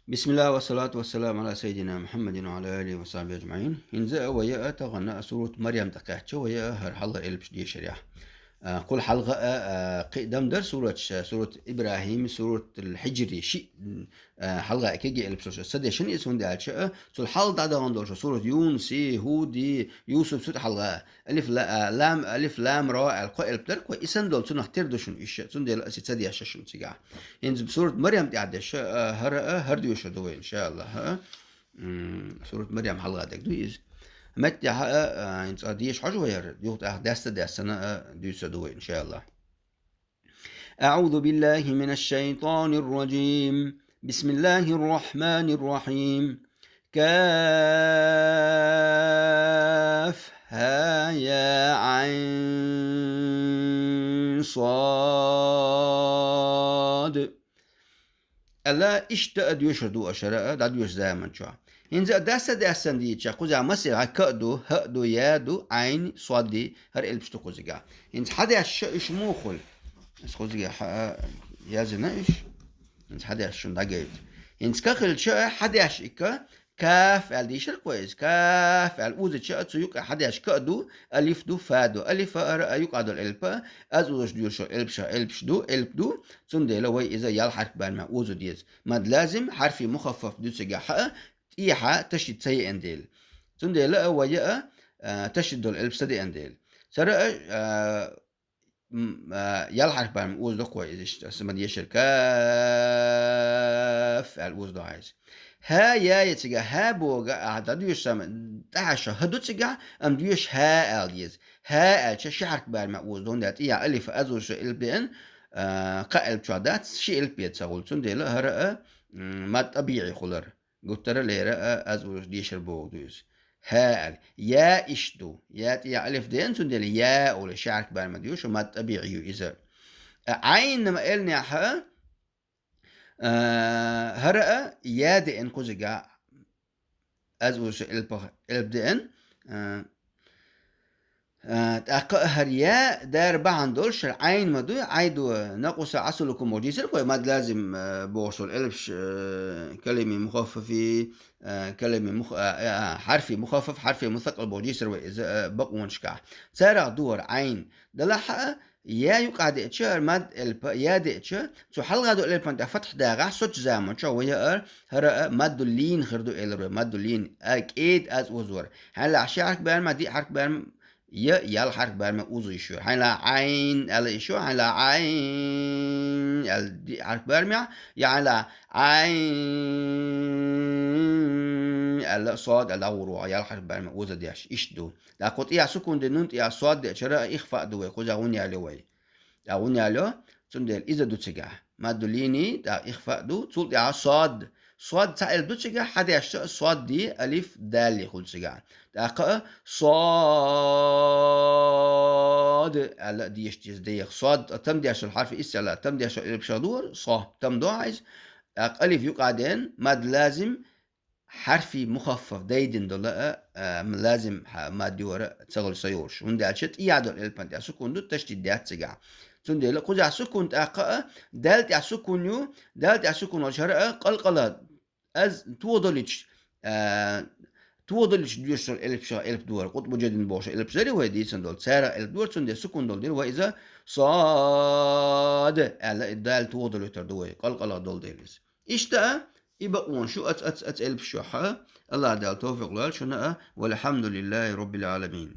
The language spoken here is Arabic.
بسم الله والصلاة والسلام على سيدنا محمد وعلى آله وصحبه أجمعين. إنزا ويا تغنى سورة مريم تقاحتش ويا هر حلقة إلبش دي شريعة. كل حلقة قدام در سورة إبراهيم سورة الحجر شيء حلقة كيجي إلبش السد شن اسمه ده شيء سول حلقة ده عندوش سورة يونس هود يوسف سورة حلقة لام ألف لام را القائل بدر كوي إسن دول سنة تردشون إيش سن دل أسي تسدي عشان سجع. إنز بسورة مريم تعدش هر ديوش دوي إن شاء الله سورة مريم حلقة دويز متى إنت أديش حاجة غير يوت دست أنا ديوس دوي إن شاء الله. أعوذ بالله من الشيطان الرجيم. بسم الله الرحمن الرحيم. كاف ها يا عين صاد ألا اشتأد يشهدوا أشراء داد يش زمن شو إنزا داسة دي تشاقوز عمسي هكادو هادو يادو عين صادي هر إلبش تقوزيقا إنز حدا إش موخل إنز قوزيقا يازنا إش إنز حدا إش داقيت إنز كاخل شا حدا إكا كاف ديشر كويس كاف أوزي شا تسيوك حدا كادو ألف دو فادو ألف أيوك عدو الألفا أزوج ديوشو ألبش دو ألب دو تندي لو إذا يال حرف بان مع أوزو ديز ماد لازم حرفي مخفف دو سجاحة إيحا تشد سي أنديل تندي لا ويا تشد الألب سدي أنديل سرا يال حرف بان أوز دو كويس اسمه يشر كاف الأوز دو عايز ها يا يتسجع ها بوجا عدد يسمى تعشى هدو تسجع أم ديوش ها اليز ها شحرك بار مأوز دون دات إيا ألف أزوج البين قائل بشعدات شيء البيت سقول تندي لا هرأ ما طبيعي خلر قلت ترى لي رأى أزوج ديش البوغدوز ها يا إشدو يا تيا ألف دين تندي يا ولا شعرك بار ما ديوش وما طبيعي إذا عين ما قلنا ها هرأ ياد إن كوزجا أزوج البدين تأقهر يا دار بعن دولش عين مدو عيدو نقص عسلكم وجيسر كوي ماد لازم بوصل ألفش كلمة مخففة كلمة حرفي مخفف حرفي مثقل بوجيسر وإذا بقون شكا سارع دور عين دلحق يا يقعد اتشار ماد يا دي اتشار سو حلقة دو الف انت فتح داغع سوتش زامن شو ويا هرا ماد لين خردو الرو ماد لين اكيد از وزور هلا عشارك بان ما دي حرك بان يا الحرك بان ما اوزو يشو هلا عين ال يشو هلا عين ال دي حرك بان يا هلا عين ال صاد ال اورو يا الحرك بان ما اوزو ديش اشدو لا قط يا سكون دي نونت يا صاد دي شرا اخفاء دو كوجا ونيا لوي أغني له تندل إذا دو تجاه ما دوليني دا إخفاء دو تقول يا صاد صاد سائل دو تجاه حد يشتغل صاد دي ألف دال يقول تجاه دا صاد على دي يشتيز دي صاد تم دي عشان الحرف إس على تم دي عشان بشادور صا تم دو عايز ألف يقعدين ماد لازم حرفي مخفف دايدن دولا لازم ما ديورا تسغل سيورش وندي عشت يعدل البنت سكون دو تشتي دات تجع تندي لا قجع سكون تاقا دالت يا سكون يو دالت يا سكون وشرع قلقلة از توضلش توضلش ديوش الف دور قطب جدن بوش الف زري وهدي سندول سارة الف دور تندي سكون دول دير وإذا صاد دال توضل تردوي قلقلة دول ديرس إشتا يبقون شو أت الف شو الله دال توفيق لال شنو والحمد لله رب العالمين.